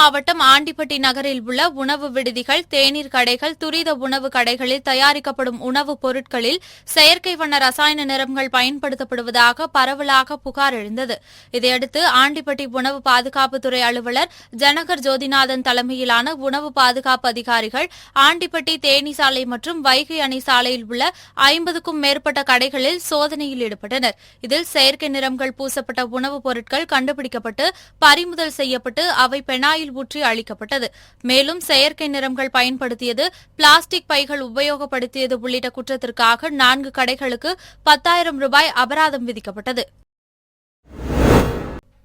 மாவட்டம் ஆண்டிப்பட்டி நகரில் உள்ள உணவு விடுதிகள், தேநீர் கடைகள், துரித உணவு கடைகளில் தயாரிக்கப்படும் உணவுப் பொருட்களில் செயற்கை வண்ண ரசாயன நிறங்கள் பயன்படுத்தப்படுவதாக பரவலாக புகார் எழுந்தது. இதையடுத்து ஆண்டிப்பட்டி உணவு பாதுகாப்புத்துறை அலுவலர் ஜனகர் ஜோதிநாதன் தலைமையிலான உணவு பாதுகாப்பு அதிகாரிகள் ஆண்டிப்பட்டி தேனி சாலை மற்றும் வைகை அணை சாலையில் உள்ள 50க்கும் மேற்பட்ட கடைகளில் சோதனையில் ஈடுபட்டனர். இதில் செயற்கை நிறங்கள் பூசப்பட்ட உணவுப் பொருட்கள் கண்டுபிடிக்கப்பட்டு பறிமுதல் செய்யப்பட்டு அவை பெனாயில் ஊற்றி அளிக்கப்பட்டது. மேலும் செயற்கை நிறங்கள் பயன்படுத்தியது, பிளாஸ்டிக் பைகள் உபயோகப்படுத்தியது உள்ளிட்ட குற்றத்திற்காக 4 கடைகளுக்கு 10,000 ரூபாய் அபராதம் விதிக்கப்பட்டது.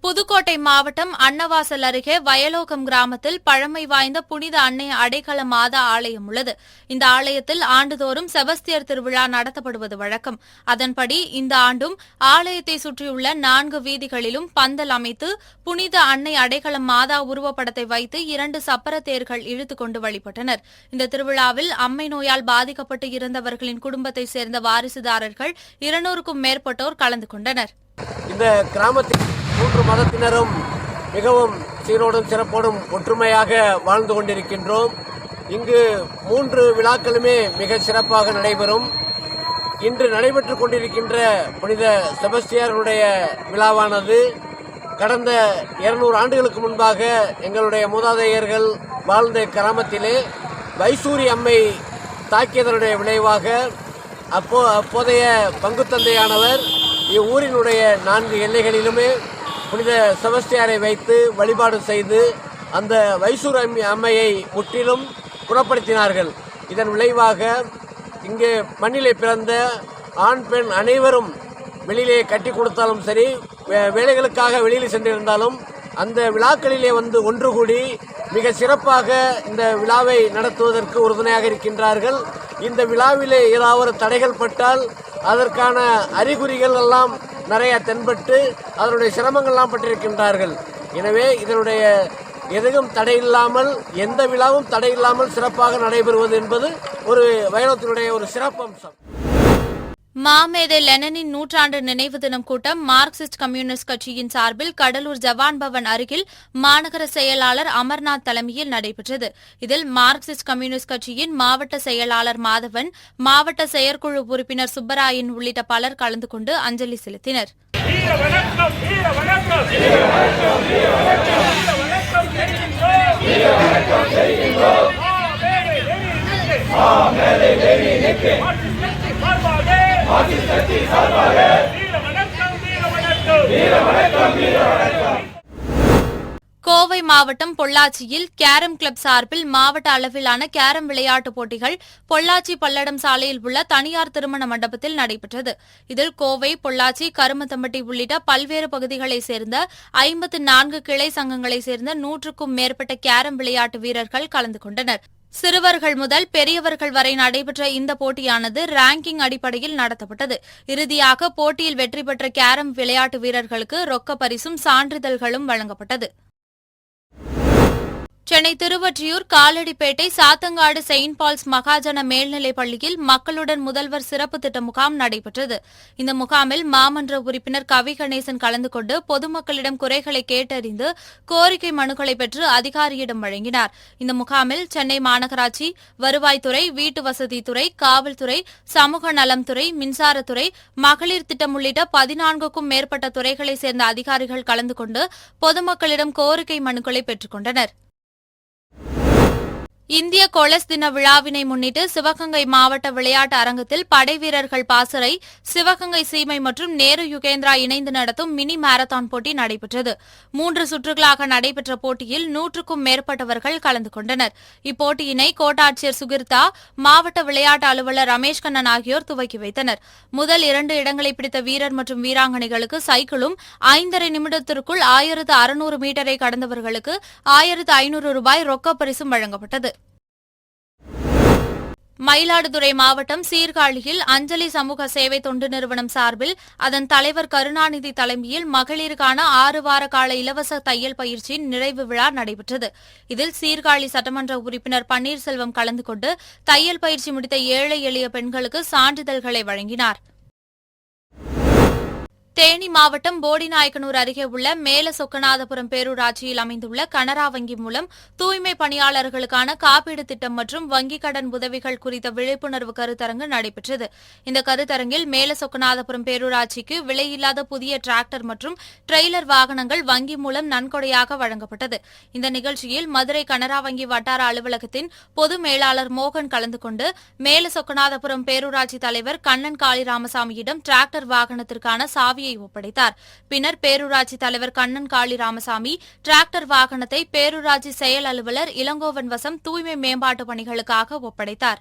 புதுக்கோட்டை மாவட்டம் அன்னவாசல் அருகே வயலோகம் கிராமத்தில் பழமை வாய்ந்த புனித அன்னை அடைக்கல மாதா ஆலயம் உள்ளது. இந்த ஆலயத்தில் ஆண்டுதோறும் செபஸ்தியர் திருவிழா நடத்தப்படுவது வழக்கம். அதன்படி இந்த ஆண்டும் ஆலயத்தை சுற்றியுள்ள 4 வீதிகளிலும் பந்தல் அமைத்து புனித அன்னை அடைக்கல மாதா உருவப்படத்தை வைத்து 2 சப்பர தேர்கள் இழுத்துக் கொண்டு வழிபட்டனர். இந்த திருவிழாவில் அம்மை நோயால் பாதிக்கப்பட்டு இருந்தவர்களின் குடும்பத்தைச் சேர்ந்த வாரிசுதாரர்கள் 200க்கும் மேற்பட்டோர் கலந்து கொண்டனர். இந்த கிராமத்தில் 3 மதத்தினரும் மிகவும் சீரோடும் சிறப்போடும் ஒற்றுமையாக வாழ்ந்து கொண்டிருக்கின்றோம். இங்கு 3 விழாக்களுமே மிக சிறப்பாக நடைபெறும். இன்று நடைபெற்றுக் கொண்டிருக்கின்ற புனித செபஸ்தியாருடைய விழாவானது கடந்த 200 ஆண்டுகளுக்கு முன்பாக எங்களுடைய மூதாதையர்கள் வாழ்ந்த கிராமத்திலே வைசூரி அம்மை தாக்கியதனுடைய விளைவாக அப்போதைய பங்குத்தந்தையானவர் இவ்வூரினுடைய 4 எல்லைகளிலுமே புனித செபஸ்தியாரை வைத்து வழிபாடு செய்து அந்த வைசூர் அம்மையை முற்றிலும் குணப்படுத்தினார்கள். இதன் விளைவாக இங்கே மண்ணிலே பிறந்த ஆண் பெண் அனைவரும் வெளியிலே கட்டி கொடுத்தாலும் சரி, வேலைகளுக்காக வெளியில் சென்றிருந்தாலும் அந்த விழாக்களிலே வந்து ஒன்று கூடி மிக சிறப்பாக இந்த விழாவை நடத்துவதற்கு உறுதுணையாக இருக்கின்றார்கள். இந்த விழாவிலே ஏதாவது தடைகள் பட்டால் அதற்கான அறிகுறிகள் எல்லாம் நிறைய தென்பட்டு அதனுடைய சிரமங்கள்லாம் பட்டிருக்கின்றார்கள். எனவே இதனுடைய எதுவும் தடையில்லாமல், எந்த விழாவும் தடையில்லாமல் சிறப்பாக நடைபெறுவது என்பது ஒரு வைணவத்தினுடைய ஒரு சிறப்பம்சம். மாமேதை லெனினின் நூற்றாண்டு நினைவு தினம் கூட்டம் மார்க்சிஸ்ட் கம்யூனிஸ்ட் கட்சியின் சார்பில் கடலூர் ஜவான் பவன் அருகில் மாநகர செயலாளர் அமர்நாத் தலைமையில் நடைபெற்றது. இதில் மார்க்சிஸ்ட் கம்யூனிஸ்ட் கட்சியின் மாவட்ட செயலாளர் மாதவன், மாவட்ட செயற்குழு உறுப்பினர் சுப்பராயன் உள்ளிட்ட பலர் கலந்து கொண்டு அஞ்சலி செலுத்தினர். கோவை மாவட்டம் பொள்ளாச்சியில் கேரம் கிளப் சார்பில் மாவட்ட அளவிலான கேரம் விளையாட்டுப் போட்டிகள் பொள்ளாச்சி பல்லடம் சாலையில் உள்ள தனியார் திருமண மண்டபத்தில் நடைபெற்றது. இதில் கோவை, பொள்ளாச்சி, கருமத்தம்பட்டி உள்ளிட்ட பல்வேறு பகுதிகளைச் சேர்ந்த 54 கிளை சங்கங்களைச் சேர்ந்த 100க்கும் மேற்பட்ட கேரம் விளையாட்டு வீரர்கள் கலந்து கொண்டனர். சிறுவர்கள் முதல் பெரியவர்கள் வரை நடைபெற்ற இந்த போட்டியானது ரேங்கிங் அடிப்படையில் நடத்தப்பட்டது. இறுதியாக போட்டியில் வெற்றி பெற்ற கேரம் விளையாட்டு வீரர்களுக்கு ரொக்க பரிசும் சான்றிதழ்களும் வழங்கப்பட்டது. சென்னை திருவொற்றியூர் காலடிப்பேட்டை சாத்தங்காடு செயின்ட் பால்ஸ் மகாஜன மேல்நிலைப் பள்ளியில் மக்களுடன் முதல்வர் சிறப்பு திட்ட முகாம் நடைபெற்றது. இந்த முகாமில் மாமன்ற உறுப்பினர் கவி கணேசன் கலந்து கொண்டு பொதுமக்களிடம் குறைகளை கேட்டறிந்து கோரிக்கை மனுக்களை பெற்று அதிகாரியிடம் வழங்கினார். இந்த முகாமில் சென்னை மாநகராட்சி, வருவாய்த்துறை, வீட்டு வசதித்துறை, காவல்துறை, சமூக நலம்துறை, மின்சாரத்துறை, மகளிர் திட்டம் உள்ளிட்ட 14க்கும் மேற்பட்ட துறைகளைச் சேர்ந்த அதிகாரிகள் கலந்து கொண்டு பொதுமக்களிடம் கோரிக்கை மனுக்களை பெற்றுக் கொண்டனர். இந்திய கொலஸ் தின விழாவினை முன்னிட்டு சிவகங்கை மாவட்ட விளையாட்டு அரங்கத்தில் படைவீரர்கள் பாசறை, சிவகங்கை சீமை மற்றும் நேரு யுகேந்திரா இணைந்து நடத்தும் மினி மாரத்தான் போட்டி நடைபெற்றது. 3 சுற்றுகளாக நடைபெற்ற போட்டியில் 100க்கும் மேற்பட்டவர்கள் கலந்து கொண்டனர். இப்போட்டியினை கோட்டாட்சியர் சுகிர்தா, மாவட்ட விளையாட்டு அலுவலர் ரமேஷ்கண்ணன் ஆகியோர் துவக்கி வைத்தனர். முதல் 2 இடங்களை பிடித்த வீரர் மற்றும் வீராங்கனைகளுக்கு சைக்கிளும், 5½ நிமிடத்திற்குள் 1600 மீட்டரை கடந்தவர்களுக்கு 1500 ரூபாய் ரொக்கப் பரிசும் வழங்கப்பட்டது. மயிலாடுதுறை மாவட்டம் சீர்காழியில் அஞ்சலி சமூக சேவை தொண்டு நிறுவனம் சார்பில் அதன் தலைவர் கருணாநிதி தலைமையில் மகளிருக்கான 6 வார கால இலவச தையல் பயிற்சியின் நிறைவு விழா நடைபெற்றது. இதில் சீர்காழி சட்டமன்ற உறுப்பினர் பன்னீர்செல்வம் கலந்து கொண்டு தையல் பயிற்சி முடித்த ஏழை எளிய பெண்களுக்கு சான்றிதழ்களை வழங்கினார். தேனி மாவட்டம் போடிநாயக்கனூர் அருகே உள்ள மேல சொக்கநாதபுரம் பேரூராட்சியில் அமைந்துள்ள கனரா வங்கி மூலம் தூய்மை பணியாளர்களுக்கான காப்பீடு திட்டம் மற்றும் வங்கிக் கடன் உதவிகள் குறித்த விழிப்புணர்வு கருத்தரங்கு நடைபெற்றது. இந்த கருத்தரங்கில் மேல சொக்கநாதபுரம் பேரூராட்சிக்கு விலையில்லாத புதிய டிராக்டர் மற்றும் ட்ரெய்லர் வாகனங்கள் வங்கி மூலம் நன்கொடையாக வழங்கப்பட்டது. இந்த நிகழ்ச்சியில் மதுரை கனரா வங்கி வட்டார அலுவலகத்தின் பொது மேலாளர் மோகன் கலந்து கொண்டு மேல சொக்கநாதபுரம் பேரூராட்சி தலைவர் கண்ணன் காளி ராமசாமியிடம் டிராக்டர் வாகனத்திற்கான சாவியை ஒப்படைத்தார். பின்னர் பேரூராட்சி தலைவர் கண்ணன் காளி ராமசாமி டிராக்டர் வாகனத்தை பேரூராட்சி செயல் அலுவலர் இளங்கோவன் வசம் தூய்மை மேம்பாட்டு பணிகளுக்காக ஒப்படைத்தார்.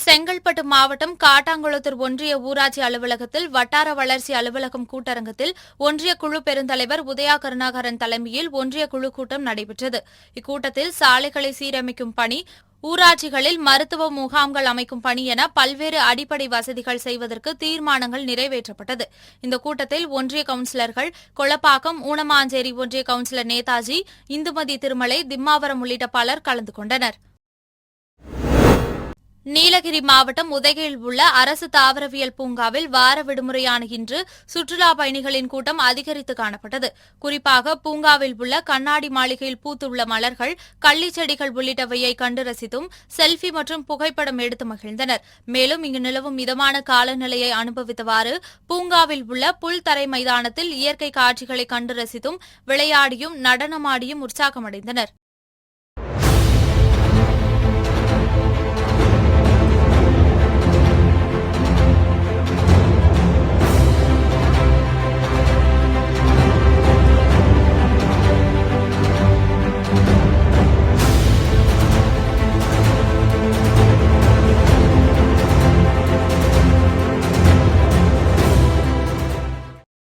செங்கல்பட்டு மாவட்டம் காட்டாங்குளத்தூர் ஒன்றிய ஊராட்சி அலுவலகத்தில் வட்டார வளர்ச்சி அலுவலகம் கூட்டரங்கத்தில் ஒன்றிய குழு பெருந்தலைவர் உதயா கருணாகரன் தலைமையில் ஒன்றிய குழு கூட்டம் நடைபெற்றது. இக்கூட்டத்தில் சாலைகளை சீரமைக்கும் பணி, ஊராட்சிகளில் மருத்துவ முகாம்கள் அமைக்கும் பணி என பல்வேறு அடிப்படை வசதிகள் செய்வதற்கு தீர்மானங்கள் நிறைவேற்றப்பட்டது. இந்த கூட்டத்தில் ஒன்றிய கவுன்சிலர்கள் கொளப்பாக்கம், ஊனமாஞ்சேரி ஒன்றிய கவுன்சிலர் நேதாஜி, இந்துமதி திருமலை, திம்மாவரம் உள்ளிட்ட பலர் கலந்து கொண்டனர். நீலகிரி மாவட்டம் உதகையில் உள்ள அரசு தாவரவியல் பூங்காவில் வார விடுமுறையான இன்று சுற்றுலா பயணிகளின் கூட்டம் அதிகரித்து காணப்பட்டது. குறிப்பாக பூங்காவில் உள்ள கண்ணாடி மாளிகையில் பூத்துள்ள மலர்கள், கள்ளிச் செடிகள் உள்ளிட்டவையை கண்டு ரசித்தும் செல்ஃபி மற்றும் புகைப்படம் எடுத்து மகிழ்ந்தனர். மேலும் இங்கு நிலவும் மிதமான காலநிலையை அனுபவித்தவாறு பூங்காவில் உள்ள புல்தரை மைதானத்தில் இயற்கை காட்சிகளை கண்டு ரசித்தும் விளையாடியும் நடனமாடியும் உற்சாகமடைந்தனர்.